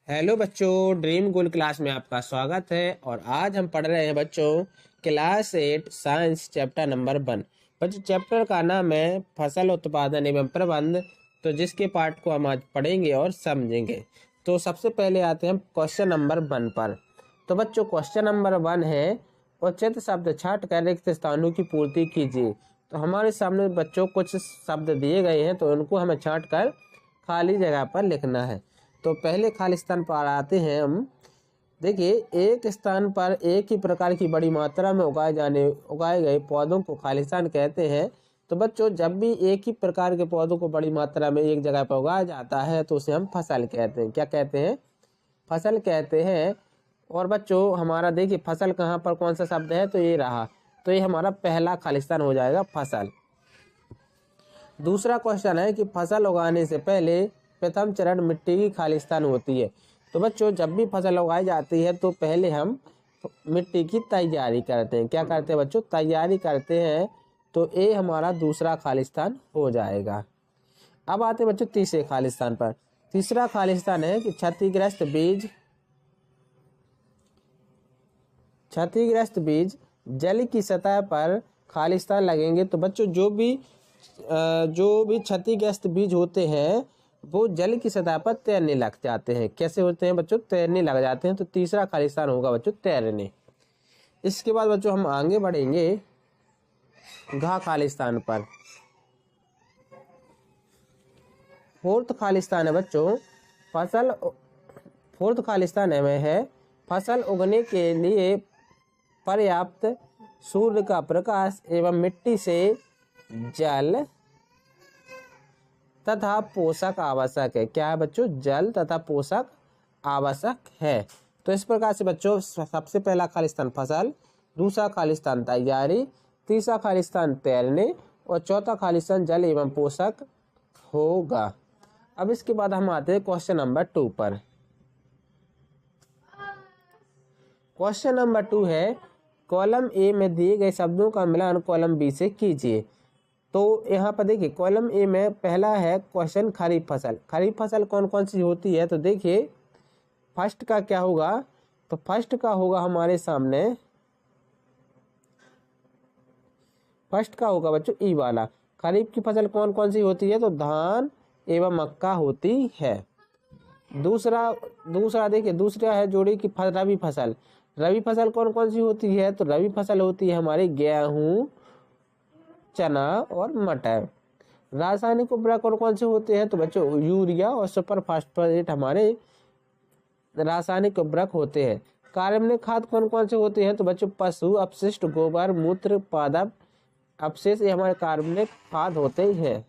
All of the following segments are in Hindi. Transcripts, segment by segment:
हेलो बच्चों, ड्रीम गोल क्लास में आपका स्वागत है। और आज हम पढ़ रहे हैं बच्चों क्लास 8 साइंस चैप्टर नंबर 1। बच्चों चैप्टर का नाम है फसल उत्पादन एवं प्रबंध। तो जिसके पार्ट को हम आज पढ़ेंगे और समझेंगे। तो सबसे पहले आते हैं क्वेश्चन नंबर 1 पर। तो बच्चों क्वेश्चन नंबर 1 है, उचित शब्द छाट कर रिक्त स्थानों की पूर्ति कीजिए। तो हमारे सामने बच्चों कुछ शब्द दिए गए हैं, तो उनको हमें छाट कर खाली जगह पर लिखना है। तो पहले खाली स्थान पर आते हैं हम। देखिए, एक स्थान पर एक ही प्रकार की बड़ी मात्रा में उगाए गए पौधों को खालिस्तान कहते हैं। तो बच्चों जब भी एक ही प्रकार के पौधों को बड़ी मात्रा में एक जगह पर उगाया जाता है तो उसे हम फसल कहते हैं। क्या कहते हैं? फसल कहते हैं। और बच्चों हमारा देखिए फसल कहाँ पर कौन सा शब्द है, तो ये रहा। तो ये हमारा पहला खालिस्तान हो जाएगा, फसल। दूसरा क्वेश्चन है कि फसल उगाने से पहले प्रथम चरण मिट्टी की खालिस्तान होती है। तो बच्चों जब भी फसल उगाई जाती है तो पहले हम मिट्टी की तैयारी करते हैं। क्या करते हैं बच्चों? तैयारी करते हैं। तो ये हमारा दूसरा खालिस्तान हो जाएगा। अब आते हैं बच्चों तीसरे खालिस्तान पर। तीसरा खालिस्तान है कि क्षतिग्रस्त बीज जल की सतह पर खालिस्तान लगेंगे। तो बच्चों जो भी क्षतिग्रस्त बीज होते हैं वो जल की सतह पर तैरने लग जाते हैं। कैसे होते हैं बच्चों? तैरने लग जाते हैं। तो तीसरा खालिस्तान होगा बच्चों तैरने। इसके बाद बच्चों हम आगे बढ़ेंगे घा खालिस्तान पर। फोर्थ खालिस्तान है बच्चों फोर्थ खालिस्तान में है फसल उगने के लिए पर्याप्त सूर्य का प्रकाश एवं मिट्टी से जल तथा पोषक आवश्यक है। क्या है बच्चों? जल तथा पोषक आवश्यक है। तो इस प्रकार से बच्चों सबसे पहला खालिस्तान फसल, दूसरा खालिस्तान तैयारी, तीसरा खालिस्तान तैरने और चौथा खालिस्तान जल एवं पोषक होगा। अब इसके बाद हम आते हैं क्वेश्चन नंबर 2 पर। क्वेश्चन नंबर 2 है, कॉलम ए में दिए गए शब्दों का मिलान कॉलम बी से कीजिए। तो यहाँ पर देखिए कॉलम ए में पहला है क्वेश्चन खरीफ फसल। खरीफ फसल कौन कौन सी होती है? तो देखिए फर्स्ट का क्या होगा? तो फर्स्ट का होगा हमारे सामने, फर्स्ट का होगा बच्चों ई वाला। खरीफ की फसल कौन कौन सी होती है? तो धान एवं मक्का होती है। दूसरा देखिए दूसरा है जोड़ी की रबी फसल। रबी फसल कौन कौन सी होती है? तो रबी फसल होती है हमारी गेहूं, चना और मटर। रासायनिक उर्वरक कौन कौन से होते हैं? तो बच्चों यूरिया और सुपर फास्फेट हमारे रासायनिक उर्वरक होते हैं। कार्बनिक खाद कौन कौन से होते हैं? तो बच्चों पशु अपशिष्ट, गोबर, मूत्र, पादप अवशेष, ये हमारे कार्बनिक खाद होते हैं।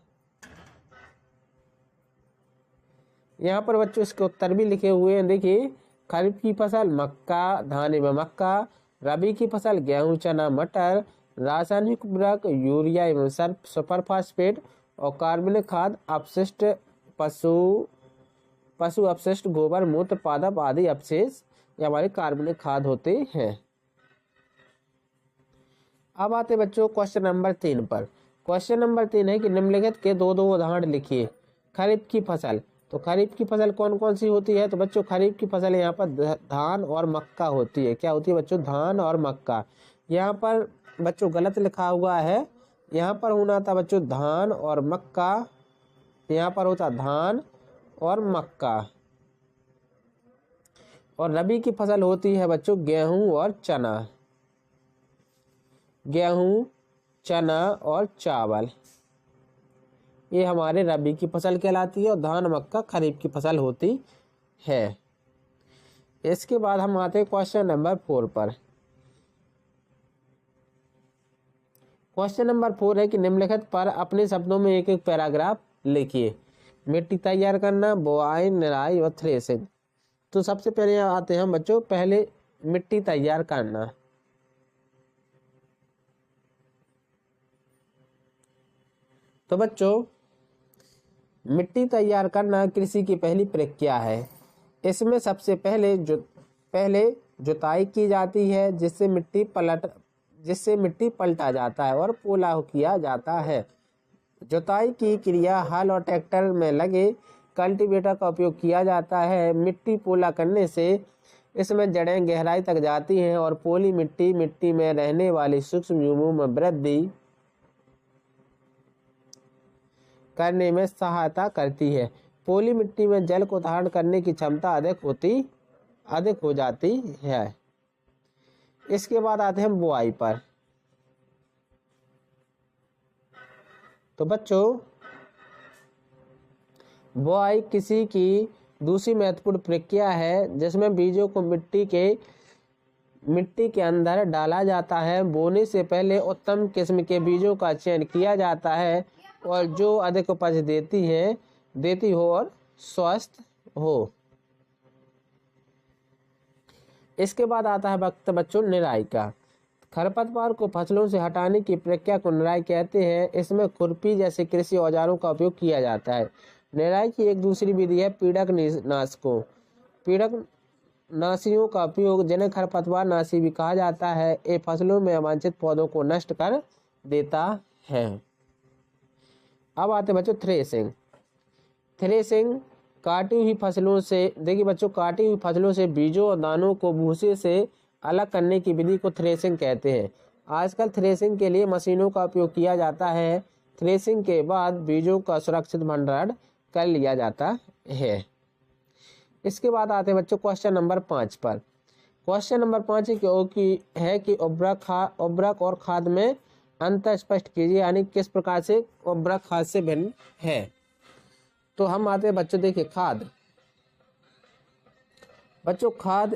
यहाँ पर बच्चों इसके उत्तर भी लिखे हुए हैं। देखिए खरीफ की फसल मक्का, धान एवं मक्का। रबी की फसल गेहूं, चना, मटर। रासायनिक उर्वरक यूरिया एवं सुपर फास्फेट। और कार्बनिक खाद अपशिष्ट पशु अपशिष्ट, गोबर, मूत्र, पादप आदि अवशेष, ये हमारे कार्बनिक खाद होते हैं। अब आते बच्चों क्वेश्चन नंबर 3 पर। क्वेश्चन नंबर 3 है कि निम्नलिखित के दो उदाहरण लिखिए। खरीफ की फसल। तो खरीफ की फसल कौन कौन सी होती है? तो बच्चों खरीफ की फसल यहाँ पर धान और मक्का होती है। क्या होती है बच्चों? धान और मक्का। यहाँ पर बच्चों गलत लिखा हुआ है। यहाँ पर होना था बच्चों धान और मक्का, यहाँ पर होता धान और मक्का। और रबी की फसल होती है बच्चों गेहूं और चना। गेहूं, चना और चावल, ये हमारे रबी की फसल कहलाती है। और धान मक्का खरीफ की फसल होती है। इसके बाद हम आते हैं क्वेश्चन नंबर 4 पर। क्वेश्चन नंबर 4 है कि निम्नलिखित पर अपने शब्दों में एक एक पैराग्राफ लिखिए। मिट्टी तैयार करना, बुआई, निराई और थ्रेसिंग। तो सबसे पहले आते हैं बच्चों पहले मिट्टी तैयार करना। तो बच्चों मिट्टी तैयार करना कृषि की पहली प्रक्रिया है। इसमें सबसे पहले जुताई की जाती है, जिससे मिट्टी पलटा जाता है और पोला किया जाता है। जुताई की क्रिया हल और ट्रैक्टर में लगे कल्टीवेटर का उपयोग किया जाता है। मिट्टी पोला करने से इसमें जड़ें गहराई तक जाती हैं और पोली मिट्टी मिट्टी में रहने वाली सूक्ष्म जीवों में वृद्धि करने में सहायता करती है। पोली मिट्टी में जल को धारण करने की क्षमता अधिक हो जाती है। इसके बाद आते हैं बुआई पर। तो बच्चों, बुआई किसी की दूसरी महत्वपूर्ण प्रक्रिया है जिसमें बीजों को मिट्टी के अंदर डाला जाता है। बोने से पहले उत्तम किस्म के बीजों का चयन किया जाता है और जो अधिक उपज देती हो और स्वस्थ हो। इसके बाद आता है वक्त बच्चों निराई का। खरपतवार को फसलों से हटाने की प्रक्रिया को निराई कहते हैं। इसमें खुरपी जैसे कृषि औजारों का उपयोग किया जाता है। निराई की एक दूसरी विधि है पीड़कनाशियों का उपयोग, जिन्हें खरपतवार नाशी भी कहा जाता है। ये फसलों में अवांछित पौधों को नष्ट कर देता है। अब आते बच्चों थ्रेसिंग काटी हुई फसलों से, देखिए बच्चों, काटी हुई फसलों से बीजों और दानों को भूसे से अलग करने की विधि को थ्रेसिंग कहते हैं। आजकल थ्रेसिंग के लिए मशीनों का उपयोग किया जाता है। थ्रेसिंग के बाद बीजों का सुरक्षित भंडारण कर लिया जाता है। इसके बाद आते हैं बच्चों क्वेश्चन नंबर 5 पर। क्वेश्चन नंबर 5 है कि उर्वरक और खाद में अंतर स्पष्ट कीजिए, यानी किस प्रकार से उर्वरक खाद से भिन्न है। तो हम आते हैं बच्चों, देखिए खाद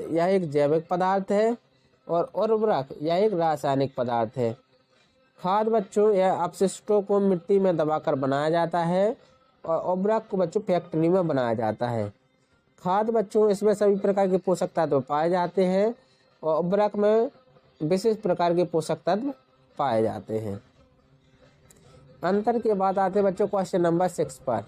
यह एक जैविक पदार्थ है और उर्वरक यह एक रासायनिक पदार्थ है। खाद बच्चों यह अपशिष्टों को मिट्टी में दबाकर बनाया जाता है और उर्वरक को बच्चों फैक्ट्री में बनाया जाता है। खाद बच्चों इसमें सभी प्रकार के पोषक तत्व पाए जाते हैं और उर्वरक में विशेष प्रकार के पोषक तत्व पाए जाते हैं। अंतर के बाद आते बच्चों क्वेश्चन नंबर 6 पर।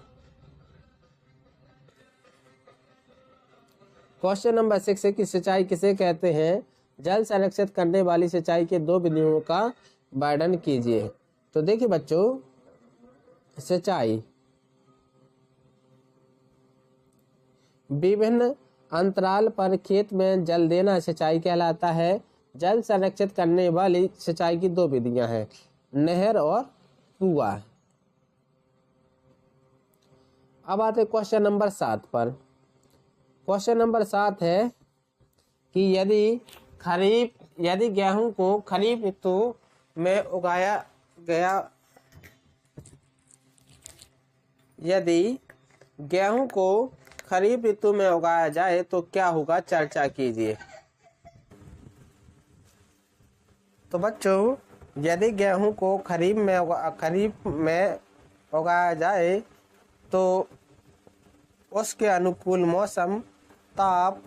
क्वेश्चन नंबर 6 है कि सिंचाई किसे कहते हैं। जल संरक्षित करने वाली सिंचाई के 2 विधियों का वर्णन कीजिए। तो देखिए बच्चों, सिंचाई विभिन्न अंतराल पर खेत में जल देना सिंचाई कहलाता है। जल संरक्षित करने वाली सिंचाई की 2 विधियां हैं, नहर और कुआं। अब आते क्वेश्चन नंबर 7 पर। क्वेश्चन नंबर 7 है कि यदि गेहूं को खरीफ ऋतु में उगाया जाए तो क्या होगा, चर्चा कीजिए। तो बच्चों, यदि गेहूं को खरीफ में उगाया जाए तो उसके अनुकूल मौसम, ताप,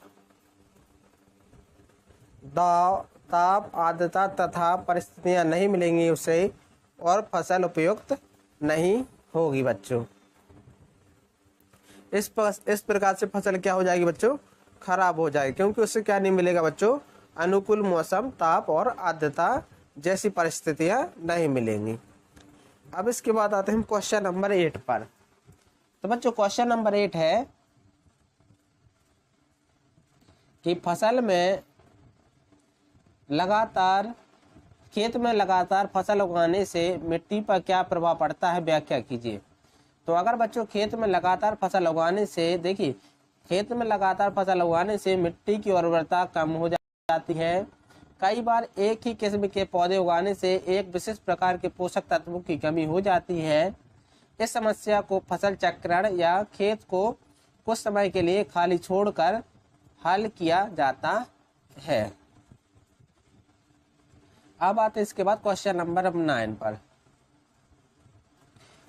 आर्द्रता तथा परिस्थितियां नहीं मिलेंगी उसे और फसल उपयुक्त नहीं होगी बच्चों। इस प्रकार से फसल क्या हो जाएगी बच्चों, खराब हो जाएगी, क्योंकि उससे क्या नहीं मिलेगा बच्चों, अनुकूल मौसम, ताप और आर्द्रता जैसी परिस्थितियां नहीं मिलेंगी। अब इसके बाद आते हैं क्वेश्चन नंबर 8 पर। तो बच्चों क्वेश्चन नंबर 8 है कि खेत में लगातार फसल उगाने से मिट्टी पर क्या प्रभाव पड़ता है, व्याख्या कीजिए। तो अगर बच्चों खेत में लगातार फसल उगाने से मिट्टी की उर्वरता कम हो जाती है। कई बार एक ही किस्म के पौधे उगाने से एक विशेष प्रकार के पोषक तत्वों की कमी हो जाती है। इस समस्या को फसल चक्रण या खेत को कुछ समय के लिए खाली छोड़कर हल किया जाता है। अब आते इसके बाद क्वेश्चन नंबर 9 पर।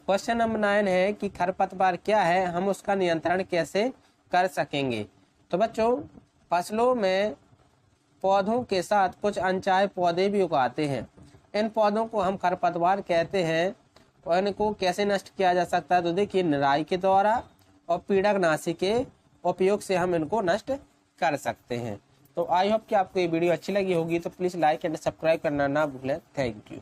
क्वेश्चन नंबर 9 है कि खरपतवार क्या है, हम उसका नियंत्रण कैसे कर सकेंगे। तो बच्चों, फसलों में पौधों के साथ कुछ अनचाहे पौधे भी उगाते हैं। इन पौधों को हम खरपतवार कहते हैं और इनको कैसे नष्ट किया जा सकता है। तो देखिए, निराई के द्वारा और पीड़कनाशी के उपयोग से हम इनको नष्ट कर सकते हैं। तो आई होप कि आपको ये वीडियो अच्छी लगी होगी। तो प्लीज़ लाइक एंड सब्सक्राइब करना ना भूलें। Thank you.